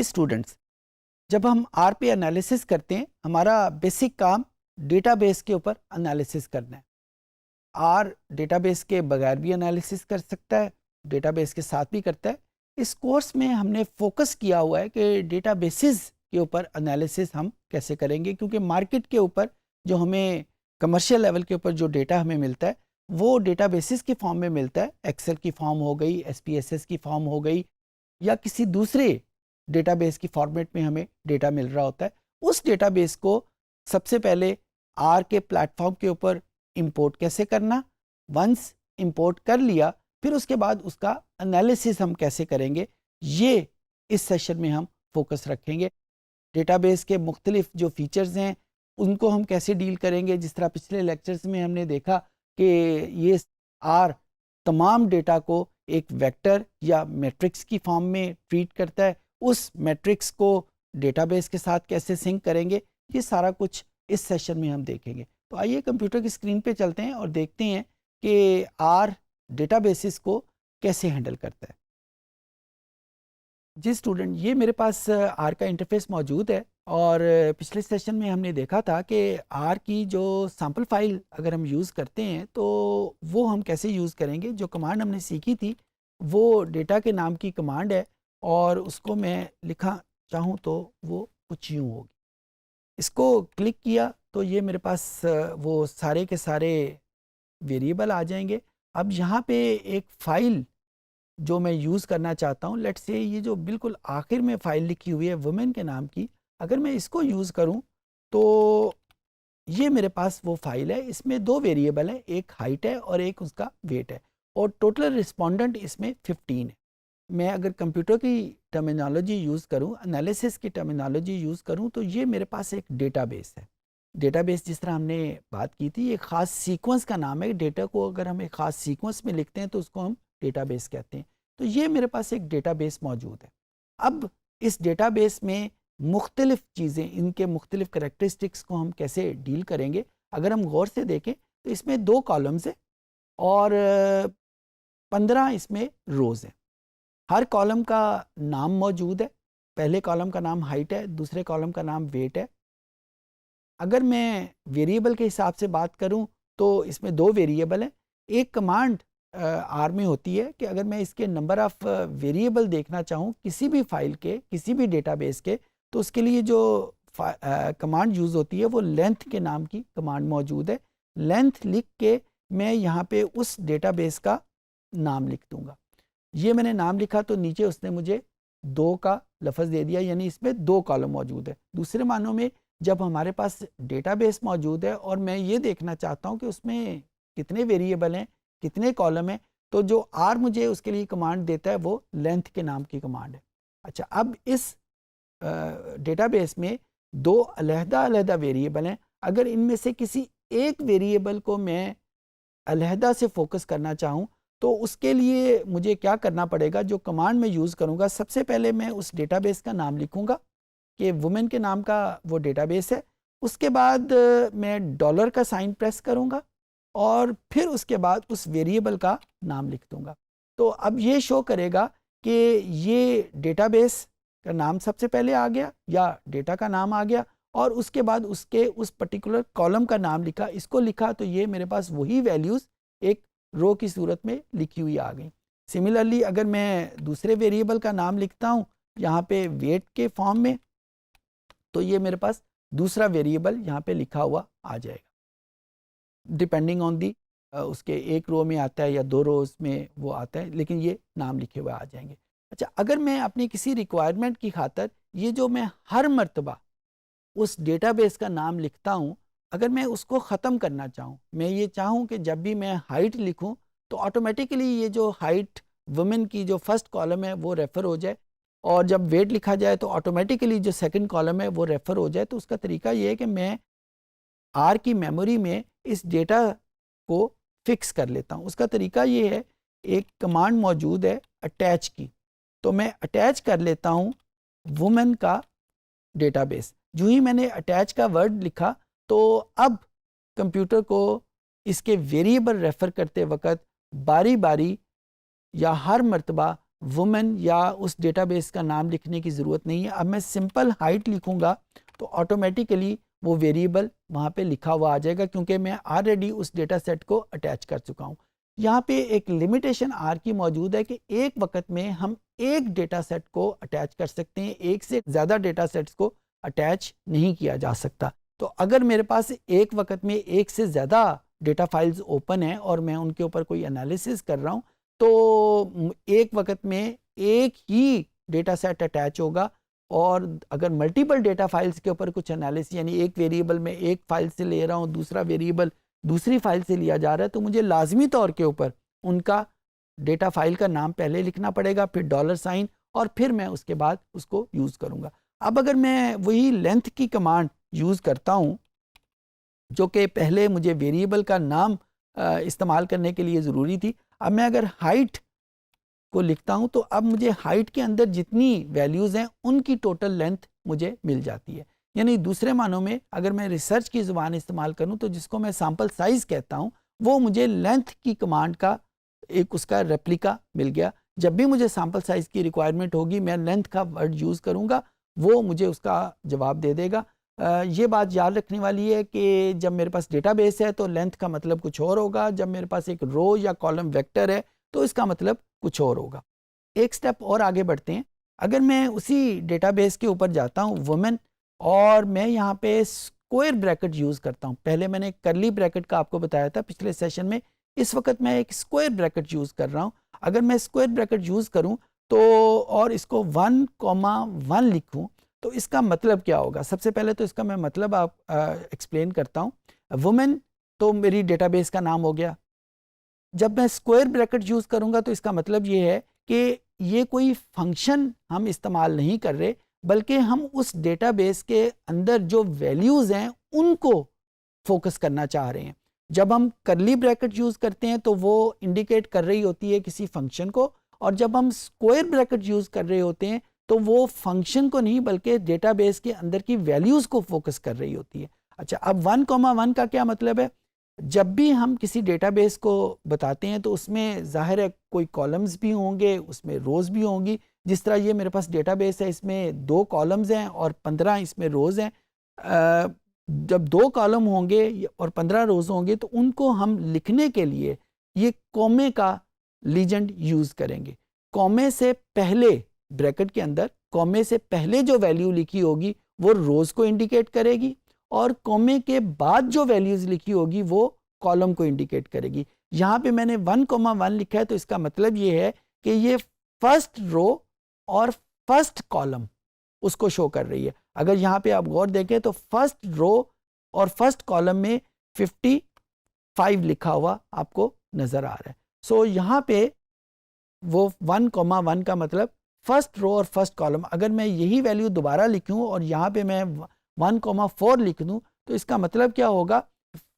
Students, जब हम are पे एनालिसिस करते हैं, हमारा बेसिक काम डेटाबेस के ऊपर एनालिसिस करना है। आर डेटाबेस के बगैर भी एनालिसिस कर सकता है, डेटाबेस के साथ भी करता है। इस कोर्स में हमने फोकस किया हुआ है कि डेटाबेसेस के ऊपर एनालिसिस हम कैसे करेंगे, क्योंकि मार्केट के ऊपर जो हमें कमर्शियल लेवल के ऊपर जो डेटा हमें मिलता है वो डेटाबेसेस की फॉर्म में मिलता है। एक्सेल की फॉर्म हो गई, एसपीएसएस की फॉर्म हो गई, या किसी दूसरे डेटाबेस की फॉर्मेट में हमें डेटा मिल रहा होता है। उस डेटाबेस को सबसे पहले आर के प्लेटफॉर्म के ऊपर इंपोर्ट कैसे करना, वंस इंपोर्ट कर लिया फिर उसके बाद उसका एनालिसिस हम कैसे करेंगे, ये इस सेशन में हम फोकस रखेंगे। डेटाबेस के मुख्तलिफ जो फीचर्स हैं उनको हम कैसे डील करेंगे। जिस तरह पिछले लेक्चर्स में हमने देखा कि ये आर तमाम डेटा को एक वेक्टर या मैट्रिक्स की फॉर्म में ट्रीट करता है, उस मैट्रिक्स को डेटाबेस के साथ कैसे सिंक करेंगे, ये सारा कुछ इस सेशन में हम देखेंगे। तो आइए कंप्यूटर की स्क्रीन पे चलते हैं और देखते हैं कि आर डेटाबेसिस को कैसे हैंडल करता है। जी स्टूडेंट, ये मेरे पास आर का इंटरफेस मौजूद है और पिछले सेशन में हमने देखा था कि आर की जो सैम्पल फाइल अगर हम यूज़ करते हैं तो वो हम कैसे यूज़ करेंगे। जो कमांड हमने सीखी थी वो डेटा के नाम की कमांड है और उसको मैं लिखा चाहूँ तो वो कुछ यूँ होगी। इसको क्लिक किया तो ये मेरे पास वो सारे के सारे वेरिएबल आ जाएंगे। अब यहाँ पे एक फ़ाइल जो मैं यूज़ करना चाहता हूँ, लेट्स से ये जो बिल्कुल आखिर में फ़ाइल लिखी हुई है वुमेन के नाम की, अगर मैं इसको यूज़ करूँ तो ये मेरे पास वो फ़ाइल है। इसमें दो वेरिएबल हैं, एक हाइट है और एक उसका वेट है, और टोटल रिस्पोंडेंट इसमें 15 है। मैं अगर कंप्यूटर की टर्मिनोलॉजी यूज़ करूँ, एनालिसिस की टर्मिनोलॉजी यूज़ करूँ, तो ये मेरे पास एक डेटाबेस है। डेटाबेस जिस तरह हमने बात की थी, एक ख़ास सीक्वेंस का नाम है। डेटा को अगर हम एक ख़ास सीक्वेंस में लिखते हैं तो उसको हम डेटाबेस कहते हैं। तो ये मेरे पास एक डेटाबेस मौजूद है। अब इस डेटाबेस में मुख्तलिफ चीज़ें, इनके मुख्तलिफ करैक्टरिस्टिक्स को हम कैसे डील करेंगे। अगर हम गौर से देखें तो इसमें 2 कॉलम्स हैं और 15 इसमें रोज़ हैं। हर कॉलम का नाम मौजूद है। पहले कॉलम का नाम हाइट है, दूसरे कॉलम का नाम वेट है। अगर मैं वेरिएबल के हिसाब से बात करूं तो इसमें 2 वेरिएबल हैं। एक कमांड आर में होती है कि अगर मैं इसके नंबर ऑफ़ वेरिएबल देखना चाहूं किसी भी फाइल के, किसी भी डेटाबेस के, तो उसके लिए जो कमांड यूज़ होती है वो लेंथ के नाम की कमांड मौजूद है। लेंथ लिख के मैं यहाँ पे उस डेटाबेस का नाम लिख दूँगा। ये मैंने नाम लिखा तो नीचे उसने मुझे 2 का लफ्ज़ दे दिया, यानी इसमें 2 कॉलम मौजूद है। दूसरे मानों में जब हमारे पास डेटाबेस मौजूद है और मैं ये देखना चाहता हूँ कि उसमें कितने वेरिएबल हैं, कितने कॉलम हैं, तो जो आर मुझे उसके लिए कमांड देता है वो लेंथ के नाम की कमांड है। अच्छा, अब इस डेटाबेस में 2 अलहदा-अलहदा वेरिएबल हैं। अगर इनमें से किसी एक वेरिएबल को मैं अलहदा से फोकस करना चाहूँ तो उसके लिए मुझे क्या करना पड़ेगा। जो कमांड मैं यूज़ करूँगा, सबसे पहले मैं उस डेटाबेस का नाम लिखूँगा कि वुमेन के नाम का वो डेटाबेस है। उसके बाद मैं डॉलर का साइन प्रेस करूँगा और फिर उसके बाद उस वेरिएबल का नाम लिख दूँगा। तो अब ये शो करेगा कि ये डेटाबेस का नाम सबसे पहले आ गया या डेटा का नाम आ गया, और उसके बाद उसके उस पर्टिकुलर कॉलम का नाम लिखा, इसको लिखा, तो ये मेरे पास वही वैल्यूज़ एक रो की सूरत में लिखी हुई आ गई। सिमिलरली अगर मैं दूसरे वेरिएबल का नाम लिखता हूँ यहाँ पे वेट के फॉर्म में, तो ये मेरे पास दूसरा वेरिएबल यहाँ पे लिखा हुआ आ जाएगा। डिपेंडिंग ऑन दी उसके एक रो में आता है या 2 रोज़ में वो आता है, लेकिन ये नाम लिखे हुए आ जाएंगे। अच्छा, अगर मैं अपनी किसी रिक्वायरमेंट की खातर ये जो मैं हर मर्तबा उस डेटाबेस का नाम लिखता हूँ, अगर मैं उसको ख़त्म करना चाहूँ, मैं ये चाहूँ कि जब भी मैं हाइट लिखूँ तो ऑटोमेटिकली ये जो हाइट वुमेन की जो फर्स्ट कॉलम है वो रेफ़र हो जाए, और जब वेट लिखा जाए तो ऑटोमेटिकली जो सेकंड कॉलम है वो रेफ़र हो जाए। तो उसका तरीका ये है कि मैं आर की मेमोरी में इस डेटा को फिक्स कर लेता हूँ। उसका तरीका ये है, एक कमांड मौजूद है अटैच की, तो मैं अटैच कर लेता हूँ वुमेन का डेटाबेस। जो ही मैंने अटैच का वर्ड लिखा तो अब कंप्यूटर को इसके वेरिएबल रेफ़र करते वक्त बारी बारी या हर मर्तबा वुमेन या उस डेटाबेस का नाम लिखने की ज़रूरत नहीं है। अब मैं सिंपल हाइट लिखूंगा तो ऑटोमेटिकली वो वेरिएबल वहाँ पे लिखा हुआ आ जाएगा, क्योंकि मैं ऑलरेडी उस डेटा सेट को अटैच कर चुका हूँ। यहाँ पे एक लिमिटेशन आर की मौजूद है कि एक वक्त में हम एक डेटा सेट को अटैच कर सकते हैं, एक से ज़्यादा डेटा सेट्स को अटैच नहीं किया जा सकता। तो अगर मेरे पास एक वक्त में एक से ज़्यादा डेटा फाइल्स ओपन है और मैं उनके ऊपर कोई एनालिसिस कर रहा हूँ, तो एक वक्त में एक ही डेटा सेट अटैच होगा। और अगर मल्टीपल डेटा फाइल्स के ऊपर कुछ एनालिसिस, यानी एक वेरिएबल में एक फाइल से ले रहा हूँ, दूसरा वेरिएबल दूसरी फाइल से लिया जा रहा है, तो मुझे लाजमी तौर के ऊपर उनका डेटा फाइल का नाम पहले लिखना पड़ेगा, फिर $, और फिर मैं उसके बाद उसको यूज़ करूँगा। अब अगर मैं वही लेंथ की कमांड यूज़ करता हूँ, जो कि पहले मुझे वेरिएबल का नाम इस्तेमाल करने के लिए ज़रूरी थी, अब मैं अगर हाइट को लिखता हूं तो अब मुझे हाइट के अंदर जितनी वैल्यूज़ हैं उनकी टोटल लेंथ मुझे मिल जाती है। यानी दूसरे मानों में अगर मैं रिसर्च की ज़ुबान इस्तेमाल करूं तो जिसको मैं सैम्पल साइज़ कहता हूं, वो मुझे लेंथ की कमांड का एक उसका रेप्लिका मिल गया। जब भी मुझे सैम्पल साइज़ की रिक्वायरमेंट होगी, मैं लेंथ का वर्ड यूज़ करूँगा, वो मुझे उसका जवाब दे देगा। ये बात याद रखने वाली है कि जब मेरे पास डेटाबेस है तो लेंथ का मतलब कुछ और होगा, जब मेरे पास एक रो या कॉलम वेक्टर है तो इसका मतलब कुछ और होगा। एक स्टेप और आगे बढ़ते हैं। अगर मैं उसी डेटाबेस के ऊपर जाता हूँ वुमेन, और मैं यहाँ पे स्क्वायर ब्रैकेट यूज़ करता हूँ। पहले मैंने करली ब्रैकेट का आपको बताया था पिछले सेशन में, इस वक्त मैं एक स्क्वायर ब्रैकेट यूज़ कर रहा हूँ। अगर मैं स्क्वायर ब्रैकेट यूज़ करूँ तो और इसको 1,1 लिखूँ तो इसका मतलब क्या होगा? सबसे पहले तो इसका मैं मतलब आप एक्सप्लेन करता हूँ। वुमेन तो मेरी डेटाबेस का नाम हो गया। जब मैं स्क्वायर ब्रैकेट यूज़ करूँगा तो इसका मतलब ये है कि ये कोई फंक्शन हम इस्तेमाल नहीं कर रहे, बल्कि हम उस डेटाबेस के अंदर जो वैल्यूज़ हैं उनको फोकस करना चाह रहे हैं। जब हम करली ब्रैकेट यूज़ करते हैं तो वो इंडिकेट कर रही होती है किसी फंक्शन को, और जब हम स्क्वायर ब्रैकेट यूज़ कर रहे होते हैं तो वो फंक्शन को नहीं बल्कि डेटाबेस के अंदर की वैल्यूज़ को फोकस कर रही होती है। अच्छा, अब 1,1 का क्या मतलब है? जब भी हम किसी डेटाबेस को बताते हैं तो उसमें ज़ाहिर है कोई कॉलम्स भी होंगे, उसमें रोज़ भी होंगी। जिस तरह ये मेरे पास डेटाबेस है, इसमें 2 कॉलम्स हैं और 15 इसमें रोज़ हैं। जब 2 कॉलम होंगे और 15 रोज़ होंगे तो उनको हम लिखने के लिए ये कॉमे का लीजेंड यूज़ करेंगे। कॉमे से पहले, ब्रैकेट के अंदर कॉमे से पहले जो वैल्यू लिखी होगी वो रोज़ को इंडिकेट करेगी, और कॉमे के बाद जो वैल्यूज़ लिखी होगी वो कॉलम को इंडिकेट करेगी। यहाँ पे मैंने 1,1 लिखा है तो इसका मतलब ये है कि ये फर्स्ट रो और फर्स्ट कॉलम उसको शो कर रही है। अगर यहाँ पे आप गौर देखें तो फर्स्ट रो और फर्स्ट कॉलम में 55 लिखा हुआ आपको नज़र आ रहा है। सो यहाँ पे वो 1,1 का मतलब फर्स्ट रो और फर्स्ट कॉलम। अगर मैं यही वैल्यू दोबारा लिखूँ और यहाँ पे मैं 1,4 लिख दूँ तो इसका मतलब क्या होगा?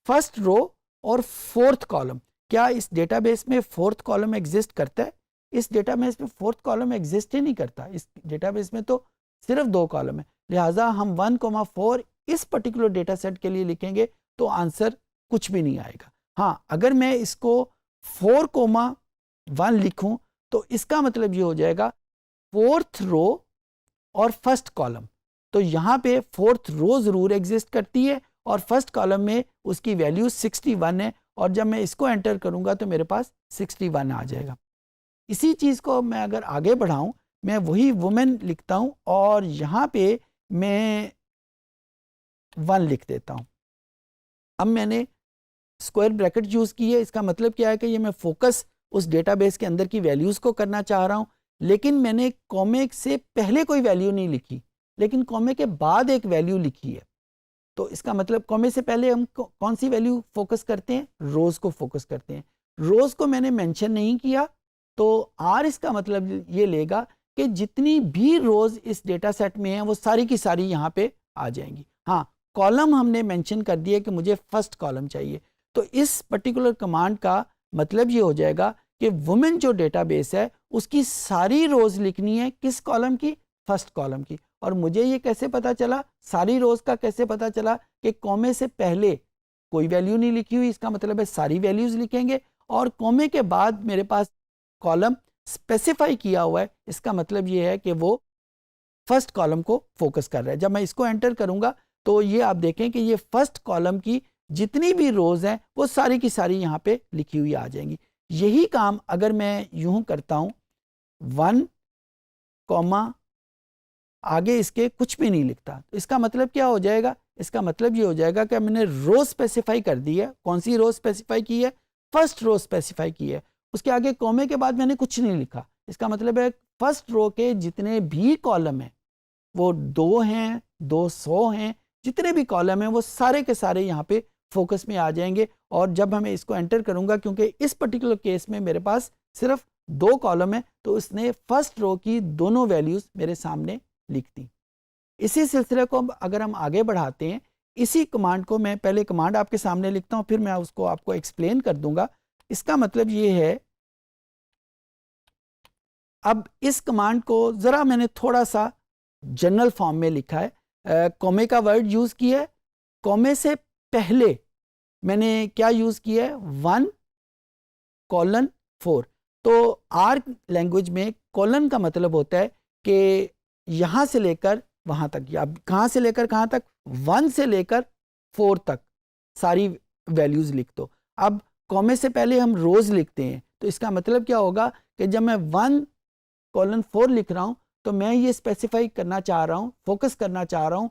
फर्स्ट रो और फोर्थ कॉलम। क्या इस डेटाबेस में फोर्थ कॉलम एग्जिस्ट करता है? इस डेटाबेस में फोर्थ कॉलम एग्जिस्ट ही नहीं करता। इस डेटाबेस में तो सिर्फ 2 कॉलम है। लिहाजा हम 1,4 इस पर्टिकुलर डेटा सेट के लिए लिखेंगे तो आंसर कुछ भी नहीं आएगा। हाँ, अगर मैं इसको 4,1 लिखूं तो इसका मतलब ये हो जाएगा फोर्थ रो और फर्स्ट कॉलम। तो यहाँ पे फोर्थ रो ज़रूर एग्जिस्ट करती है और फर्स्ट कॉलम में उसकी वैल्यू 61 है, और जब मैं इसको एंटर करूँगा तो मेरे पास 61 आ जाएगा। इसी चीज़ को मैं अगर आगे बढ़ाऊँ, मैं वही वुमेन लिखता हूँ और यहाँ पे मैं 1 लिख देता हूँ। अब मैंने स्क्वायर ब्रैकेट यूज़ की है। इसका मतलब क्या है कि ये मैं फोकस उस डेटाबेस के अंदर की वैल्यूज़ को करना चाह रहा हूँ, लेकिन मैंने कॉमे से पहले कोई वैल्यू नहीं लिखी, लेकिन कॉमे के बाद एक वैल्यू लिखी है। तो इसका मतलब कॉमे से पहले हम कौन सी वैल्यू फोकस करते हैं? रोज़ को फोकस करते हैं। रोज़ को मैंने मेंशन नहीं किया तो आर इसका मतलब ये लेगा कि जितनी भी रोज़ इस डेटा सेट में हैं वो सारी की सारी यहाँ पे आ जाएंगी। हाँ, कॉलम हमने मेंशन कर दिया कि मुझे फर्स्ट कॉलम चाहिए, तो इस पर्टिकुलर कमांड का मतलब ये हो जाएगा कि वुमेन जो डेटाबेस है उसकी सारी रोज़ लिखनी है किस कॉलम की? फर्स्ट कॉलम की। और मुझे ये कैसे पता चला, सारी रोज़ का कैसे पता चला? कि कॉमे से पहले कोई वैल्यू नहीं लिखी हुई, इसका मतलब है सारी वैल्यूज़ लिखेंगे, और कॉमे के बाद मेरे पास कॉलम स्पेसिफाई किया हुआ है, इसका मतलब ये है कि वो फर्स्ट कॉलम को फोकस कर रहा है। जब मैं इसको एंटर करूंगा तो ये आप देखें कि ये फर्स्ट कॉलम की जितनी भी रोज हैं वो सारी की सारी यहाँ पे लिखी हुई आ जाएंगी। यही काम अगर मैं यूं करता हूं 1 कॉमा आगे इसके कुछ भी नहीं लिखता, तो इसका मतलब क्या हो जाएगा? इसका मतलब ये हो जाएगा कि मैंने रो स्पेसिफाई कर दी है। कौन सी रो स्पेसिफाई की है? फर्स्ट रो स्पेसिफाई की है। उसके आगे कॉमे के बाद मैंने कुछ नहीं लिखा। इसका मतलब है फर्स्ट रो के जितने भी कॉलम हैं, वो 2 हैं, 200 हैं, जितने भी कॉलम हैं वो सारे के सारे यहाँ पे फोकस में आ जाएंगे। और जब मैं इसको एंटर करूंगा, क्योंकि इस पर्टिकुलर केस में मेरे पास सिर्फ 2 कॉलम है, तो उसने फर्स्ट रो की दोनों वैल्यूज मेरे सामने लिख दी। इसी सिलसिले को अगर हम आगे बढ़ाते हैं, इसी कमांड को मैं पहले कमांड आपके सामने लिखता हूं, फिर मैं उसको आपको एक्सप्लेन कर दूंगा। इसका मतलब ये है, अब इस कमांड को जरा मैंने थोड़ा सा जनरल फॉर्म में लिखा है। कॉमे का वर्ड यूज किया है। कॉमे से पहले मैंने क्या यूज किया है? 1:4। तो आर लैंग्वेज में कॉलन का मतलब होता है कि यहां से लेकर वहां तक, या कहां से लेकर कहां तक? 1 से लेकर 4 तक सारी वैल्यूज लिख दो। अब कॉमे से पहले हम रोज लिखते हैं, तो इसका मतलब क्या होगा कि जब मैं 1:4 लिख रहा हूं तो मैं ये स्पेसिफाई करना चाह रहा हूं, फोकस करना चाह रहा हूं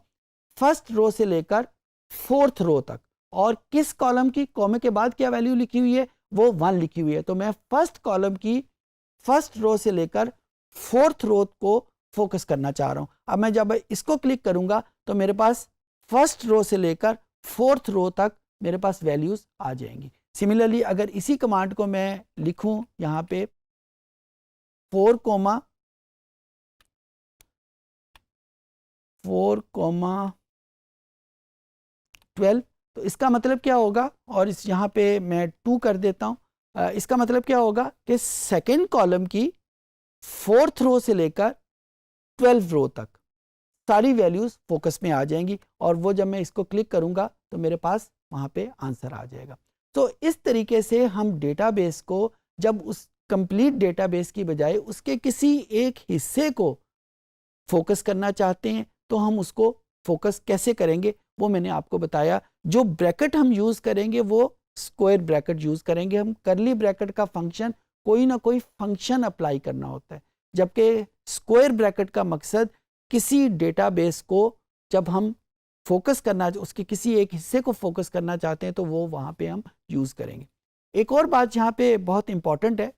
फर्स्ट रो से लेकर 4th रो तक। और किस कॉलम की कॉमे के बाद क्या वैल्यू लिखी हुई है? वो 1 लिखी हुई है। तो मैं फर्स्ट कॉलम की फर्स्ट रो से लेकर 4th रो को फोकस करना चाह रहा हूं। अब मैं जब इसको क्लिक करूंगा तो मेरे पास फर्स्ट रो से लेकर 4th रो तक मेरे पास वैल्यूज आ जाएंगी। सिमिलरली अगर इसी कमांड को मैं लिखूं यहाँ पे 4:12, तो इसका मतलब क्या होगा? और इस यहाँ पे मैं 2 कर देता हूं। इसका मतलब क्या होगा कि सेकेंड कॉलम की 4th रो से लेकर 12 रो तक सारी वैल्यूज फोकस में आ जाएंगी। और वो जब मैं इसको क्लिक करूंगा तो मेरे पास वहां पे आंसर आ जाएगा। तो इस तरीके से हम डेटाबेस को, जब उस कंप्लीट डेटाबेस की बजाय उसके किसी एक हिस्से को फोकस करना चाहते हैं, तो हम उसको फोकस कैसे करेंगे वो मैंने आपको बताया। जो ब्रैकेट हम यूज करेंगे वो स्क्वायर ब्रैकेट यूज करेंगे। हम करली ब्रैकेट का फंक्शन, कोई ना कोई फंक्शन अप्लाई करना होता है, जबकि स्क्वायर ब्रैकेट का मकसद किसी डेटाबेस को जब हम फोकस करना, उसके किसी एक हिस्से को फोकस करना चाहते हैं, तो वो वहाँ पे हम यूज़ करेंगे। एक और बात यहाँ पे बहुत इंपॉर्टेंट है,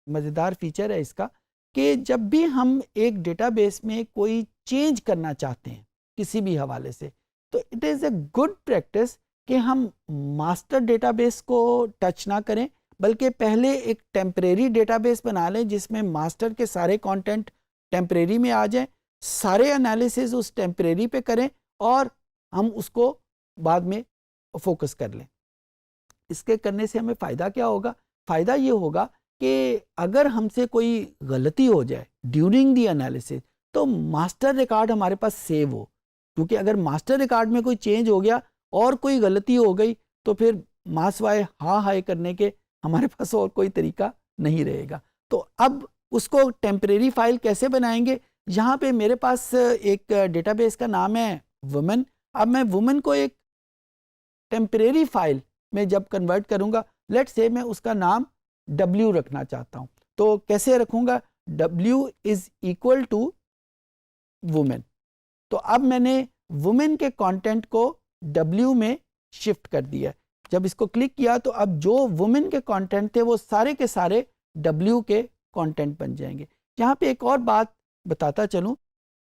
मज़ेदार फीचर है इसका, कि जब भी हम एक डेटाबेस में कोई चेंज करना चाहते हैं किसी भी हवाले से, तो it is a good practice कि हम मास्टर डेटाबेस को टच ना करें, बल्कि पहले एक टेम्परेरी डेटाबेस बना लें जिसमें मास्टर के सारे कंटेंट टेम्परेरी में आ जाएं, सारे एनालिसिस उस टेम्परेरी पे करें और हम उसको बाद में फोकस कर लें। इसके करने से हमें फ़ायदा क्या होगा? फ़ायदा ये होगा कि अगर हमसे कोई गलती हो जाए ड्यूरिंग दी एनालिसिस, तो मास्टर रिकॉर्ड हमारे पास सेव हो। क्योंकि अगर मास्टर रिकॉर्ड में कोई चेंज हो गया और कोई गलती हो गई, तो फिर मासवाए हाँ हाय करने के हमारे पास और कोई तरीका नहीं रहेगा। तो अब उसको टेम्परेरी फाइल कैसे बनाएंगे? यहाँ पे मेरे पास एक डेटाबेस का नाम है वुमेन। अब मैं वुमेन को एक टेम्परेरी फाइल में जब कन्वर्ट करूँगा, लेट्स से मैं उसका नाम W रखना चाहता हूँ, तो कैसे रखूँगा? W is equal to women. तो अब मैंने वुमेन के कंटेंट को W में शिफ्ट कर दिया। जब इसको क्लिक किया तो अब जो वुमेन के कंटेंट थे वो सारे के सारे W के कंटेंट बन जाएंगे। यहाँ पे एक और बात बताता चलूँ,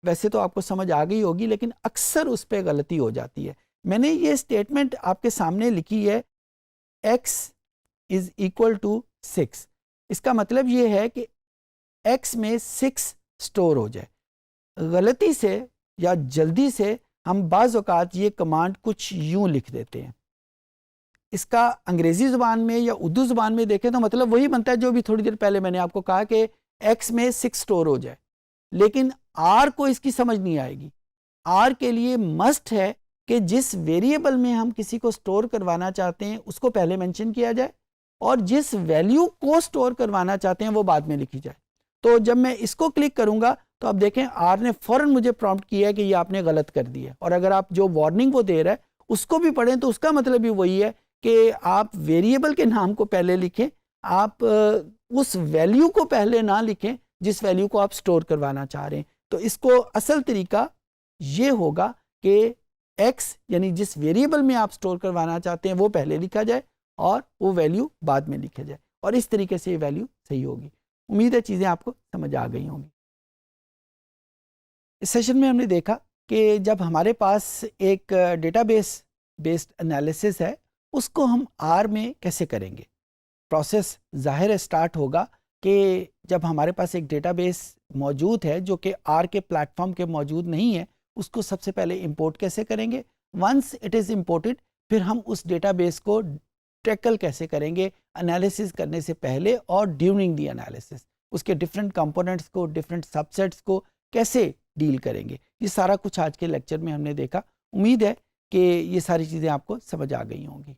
वैसे तो आपको समझ आ गई होगी, लेकिन अक्सर उस पर गलती हो जाती है। मैंने ये स्टेटमेंट आपके सामने लिखी है, x इज इक्वल टू 6। इसका मतलब ये है कि x में 6 स्टोर हो जाए। गलती से या जल्दी से हम बाज़ औक़ात ये कमांड कुछ यूं लिख देते हैं। इसका अंग्रेज़ी ज़ुबान में या उर्दू ज़ुबान में देखें तो मतलब वही बनता है जो भी थोड़ी देर पहले मैंने आपको कहा कि x में 6 स्टोर हो जाए, लेकिन R को इसकी समझ नहीं आएगी। R के लिए मस्ट है कि जिस वेरिएबल में हम किसी को स्टोर करवाना चाहते हैं उसको पहले मेंशन किया जाए और जिस वैल्यू को स्टोर करवाना चाहते हैं वो बाद में लिखी जाए। तो जब मैं इसको क्लिक करूंगा तो आप देखें आर ने फौरन मुझे प्रॉम्प्ट किया है कि ये आपने गलत कर दिया है। और अगर आप जो वार्निंग वो दे रहा है उसको भी पढ़ें तो उसका मतलब भी वही है कि आप वेरिएबल के नाम को पहले लिखें, आप उस वैल्यू को पहले ना लिखें जिस वैल्यू को आप स्टोर करवाना चाह रहे हैं। तो इसको असल तरीका ये होगा कि x यानी जिस वेरिएबल में आप स्टोर करवाना चाहते हैं वो पहले लिखा जाए और वो वैल्यू बाद में लिखा जाए, और इस तरीके से ये वैल्यू सही होगी। उम्मीद है चीज़ें आपको समझ आ गई होंगी। इस सेशन में हमने देखा कि जब हमारे पास एक डेटाबेस बेस्ड एनालिसिस है उसको हम आर में कैसे करेंगे। प्रोसेस ज़ाहिर है स्टार्ट होगा कि जब हमारे पास एक डेटाबेस मौजूद है जो कि आर के प्लेटफॉर्म के मौजूद नहीं है, उसको सबसे पहले इंपोर्ट कैसे करेंगे। वंस इट इज़ इंपोर्टेड फिर हम उस डेटाबेस को टैकल कैसे करेंगे एनालिसिस करने से पहले और ड्यूरिंग दी एनालिसिस, उसके डिफरेंट कंपोनेंट्स को, डिफरेंट सबसेट्स को कैसे डील करेंगे। ये सारा कुछ आज के लेक्चर में हमने देखा। उम्मीद है कि ये सारी चीज़ें आपको समझ आ गई होंगी।